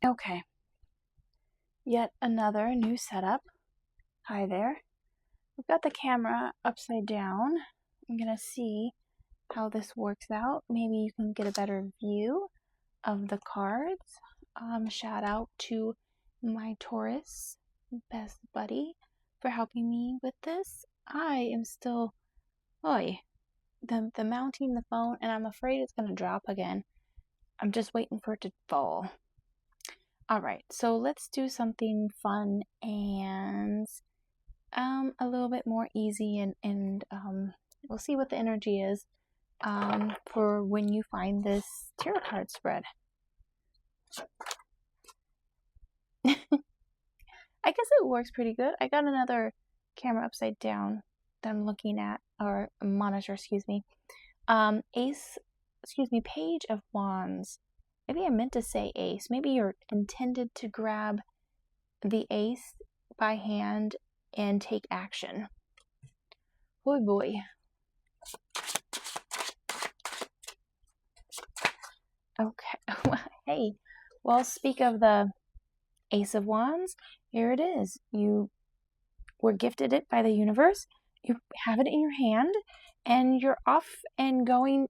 Okay, yet another new setup. Hi there. We've got the camera upside down. I'm gonna see how this works out. Maybe you can get a better view of the cards. Shout out to my Taurus best buddy for helping me with this. I am still, the mounting the phone, and I'm afraid it's gonna drop again. I'm just waiting for it to fall. All right, so let's do something fun and a little bit more easy, and we'll see what the energy is for when you find this tarot card spread. I guess it works pretty good. I got another camera upside down that I'm looking at, or monitor, excuse me. Page of Wands. Maybe I meant to say ace. Maybe you're intended to grab the ace by hand and take action. Oh boy. Okay. Hey, well, speak of the Ace of Wands, here it is. You were gifted it by the universe. You have it in your hand, and you're off and going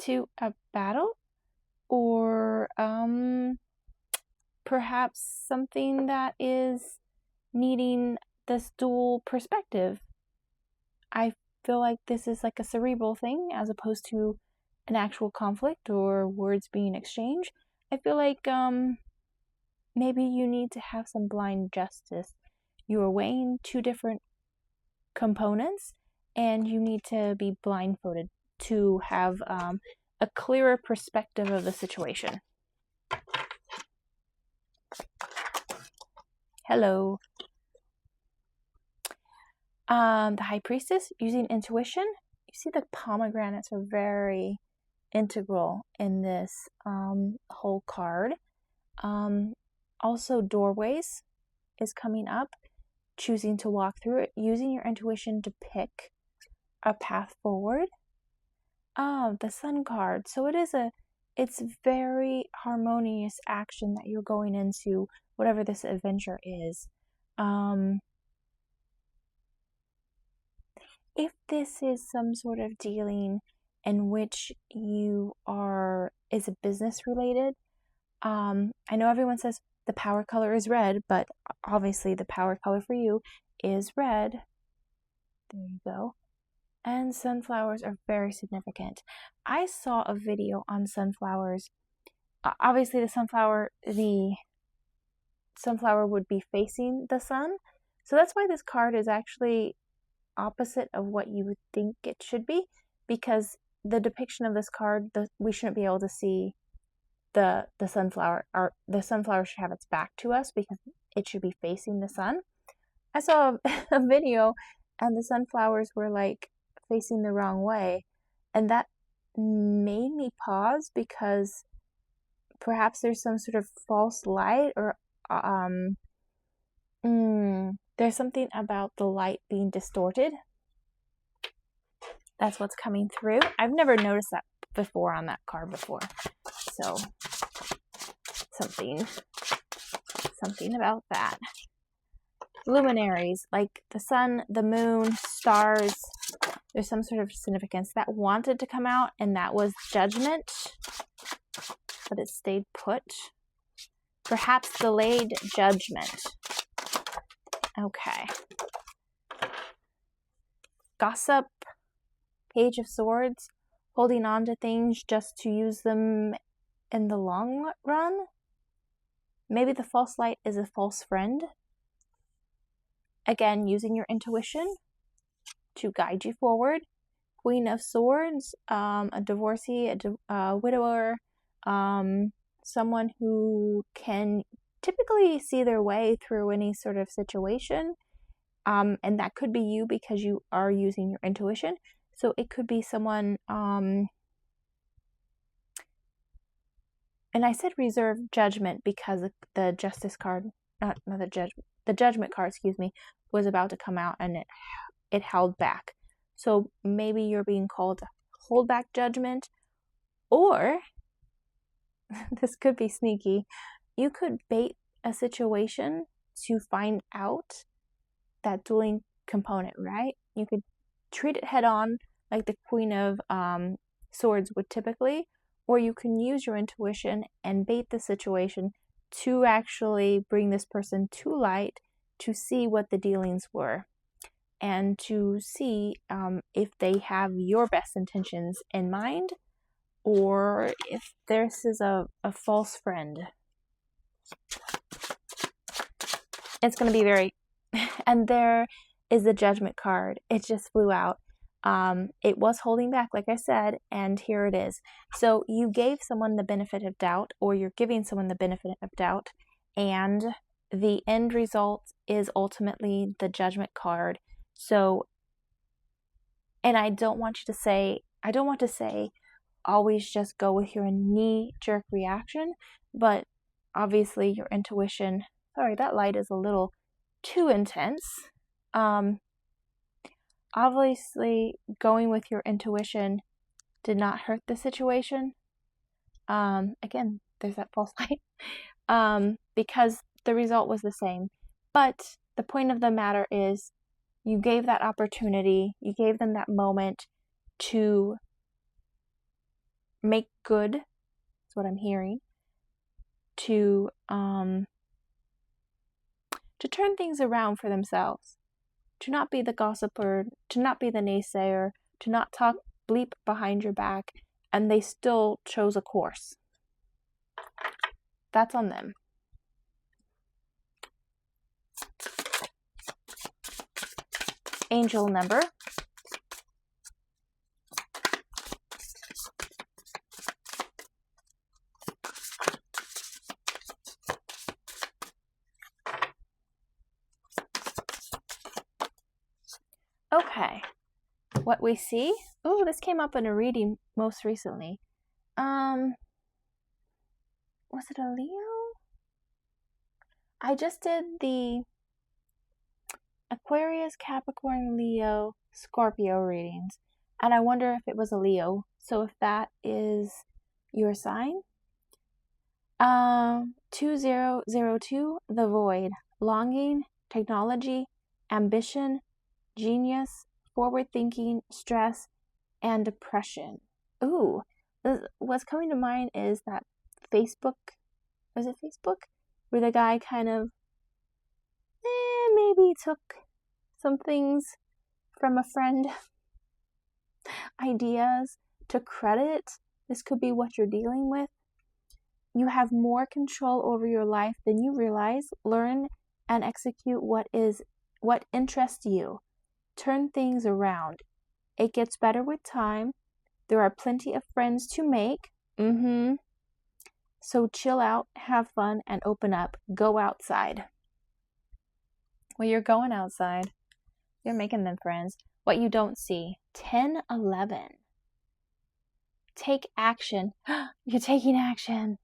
to a battle, or perhaps something that is needing this dual perspective. I feel like this is like a cerebral thing as opposed to an actual conflict or words being exchanged. I feel like maybe you need to have some blind justice. You are weighing two different components, and you need to be blindfolded to have a clearer perspective of the situation. Hello. The High Priestess, using intuition. You see the pomegranates are very integral in this whole card. Also, doorways is coming up. Choosing to walk through it, using your intuition to pick a path forward. The Sun card. So it's very harmonious action that you're going into, whatever this adventure is. If this is some sort of dealing in which is a business related, I know everyone says the power color is red, but obviously the power color for you is red. There you go. And sunflowers are very significant. I saw a video on sunflowers. Obviously the sunflower would be facing the sun. So that's why this card is actually opposite of what you would think it should be, because the depiction of this card, we shouldn't be able to see the sunflower, or the sunflower should have its back to us because it should be facing the sun. I saw a video and the sunflowers were like facing the wrong way, and that made me pause, because perhaps there's some sort of false light, or there's something about the light being distorted. That's what's coming through. I've never noticed that before on that card before. So something about that. Luminaries, like the sun, the moon, stars, there's some sort of significance that wanted to come out, and that was judgment, but it stayed put. Perhaps delayed judgment. Okay. Gossip, Page of Swords, holding on to things just to use them in the long run. Maybe the false light is a false friend. Again, using your intuition to guide you forward. Queen of Swords, a divorcee, a widower, someone who can typically see their way through any sort of situation. And that could be you, because you are using your intuition. So it could be someone, and I said reserve judgment because the Justice card, the Judgment card, was about to come out, and it held back. So maybe you're being called to hold back judgment, or this could be sneaky. you could bait a situation to find out that dueling component, right? You could treat it head on like the Queen of Swords would typically, or you can use your intuition and bait the situation to actually bring this person to light to see what the dealings were and to see if they have your best intentions in mind or if this is a false friend. It's going to be very... And there is the Judgment card. It just flew out. It was holding back, like I said, and here it is. So you gave someone the benefit of doubt, or you're giving someone the benefit of doubt, and the end result is ultimately the Judgment card. So, and I don't want to say always just go with your knee-jerk reaction, but obviously your intuition... Sorry, that light is a little too intense. Obviously, going with your intuition did not hurt the situation. Again, there's that false light. Because the result was the same. But the point of the matter is, you gave that opportunity, you gave them that moment to make good. That's what I'm hearing. To turn things around for themselves. To not be the gossiper, to not be the naysayer, to not talk bleep behind your back, and they still chose a course. That's on them. Angel number. Okay, what we see... Oh, this came up in a reading most recently. Was it a Leo? I just did the Aquarius, Capricorn, Leo, Scorpio readings, and I wonder if it was a Leo. So if that is your sign. 2002, the Void. Longing, technology, ambition, genius, forward thinking, stress, and depression. Ooh, what's coming to mind is that Facebook, was it Facebook? Where the guy kind of maybe took some things from a friend, ideas to credit. This could be what you're dealing with. You have more control over your life than you realize. Learn and execute what interests you. Turn things around. It gets better with time. There are plenty of friends to make. So chill out, have fun, and open up. Go outside. Well, you're going outside. You're making them friends. What you don't see. 10-11. Take action. You're taking action.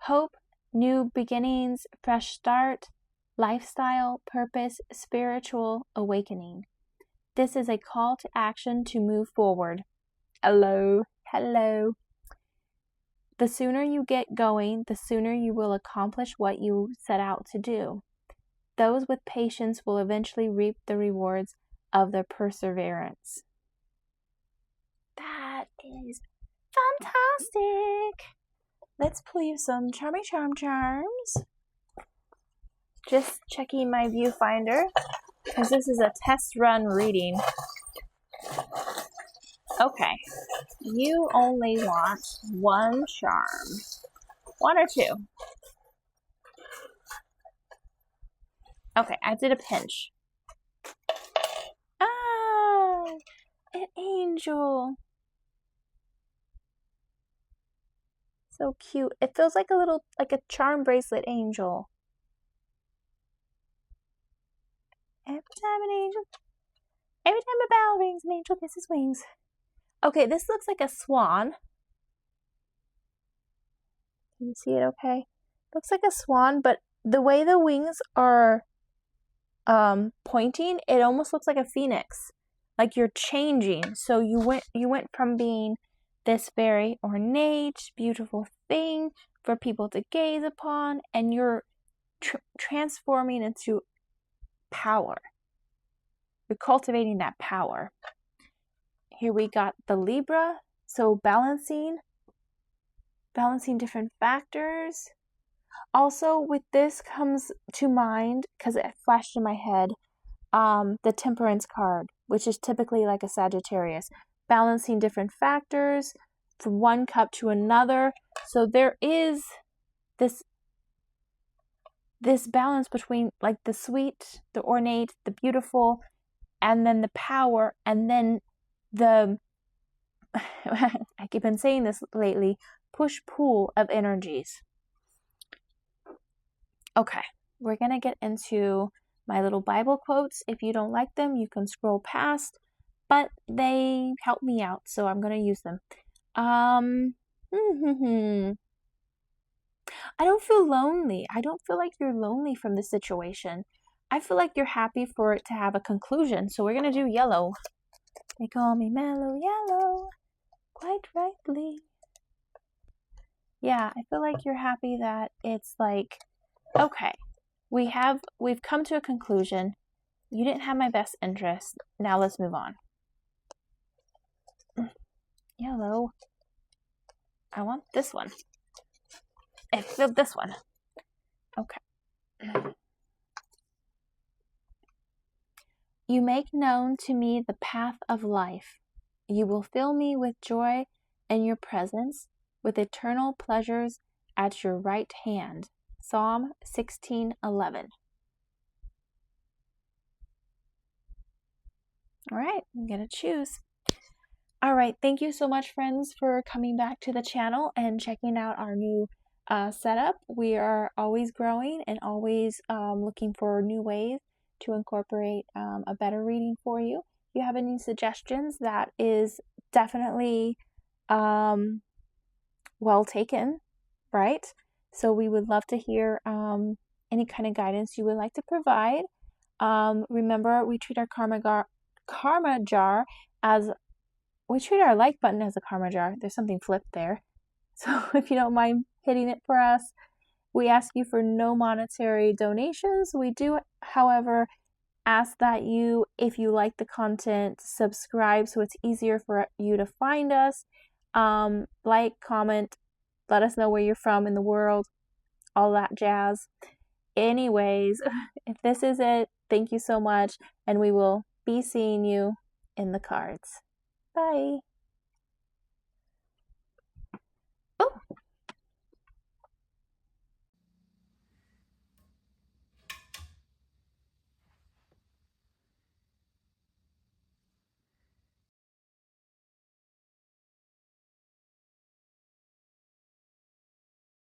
Hope, new beginnings, fresh start, lifestyle, purpose, spiritual awakening. This is a call to action to move forward. Hello. The sooner you get going, the sooner you will accomplish what you set out to do. Those with patience will eventually reap the rewards of their perseverance. That is fantastic. Let's pull you some charms. Just checking my viewfinder, because this is a test run reading. Okay, you only want one charm. One or two. Okay, I did a pinch. Oh, an angel. So cute. It feels like a charm bracelet angel. Every time a bell rings, an angel kisses wings. Okay, this looks like a swan. Can you see it okay? Looks like a swan, but the way the wings are pointing, it almost looks like a phoenix. Like you're changing. So you went from being this very ornate, beautiful thing for people to gaze upon, and you're transforming into power. You're cultivating that power. Here we got the Libra, so balancing different factors. Also, with this comes to mind, because it flashed in my head, the Temperance card, which is typically like a Sagittarius, balancing different factors from one cup to another. So there is this balance between like the sweet, the ornate, the beautiful, and then the power, and then the I keep on saying this lately, push-pull of energies. Okay, we're gonna get into my little Bible quotes. If you don't like them, you can scroll past, but they help me out, so I'm gonna use them. I don't feel lonely. I don't feel like you're lonely from the situation. I feel like you're happy for it to have a conclusion. So we're gonna do yellow. They call me Mellow Yellow, quite rightly. Yeah, I feel like you're happy that it's like, okay, we've come to a conclusion. You didn't have my best interest. Now let's move on. Yellow. I want this one. I feel this one. Okay. You make known to me the path of life. You will fill me with joy in your presence, with eternal pleasures at your right hand. Psalm 16:11. All right, I'm going to choose. All right, thank you so much, friends, for coming back to the channel and checking out our new setup. We are always growing and always looking for new ways to incorporate a better reading for you. If you have any suggestions, that is definitely well taken, right? So we would love to hear any kind of guidance you would like to provide. Remember, we treat our karma jar as, we treat our like button as a karma jar. There's something flipped there. So if you don't mind hitting it for us, we ask you for no monetary donations. We do, however, ask that you, if you like the content, subscribe so it's easier for you to find us. Like, comment, let us know where you're from in the world, all that jazz. Anyways, if this is it, thank you so much, and we will be seeing you in the cards. Bye.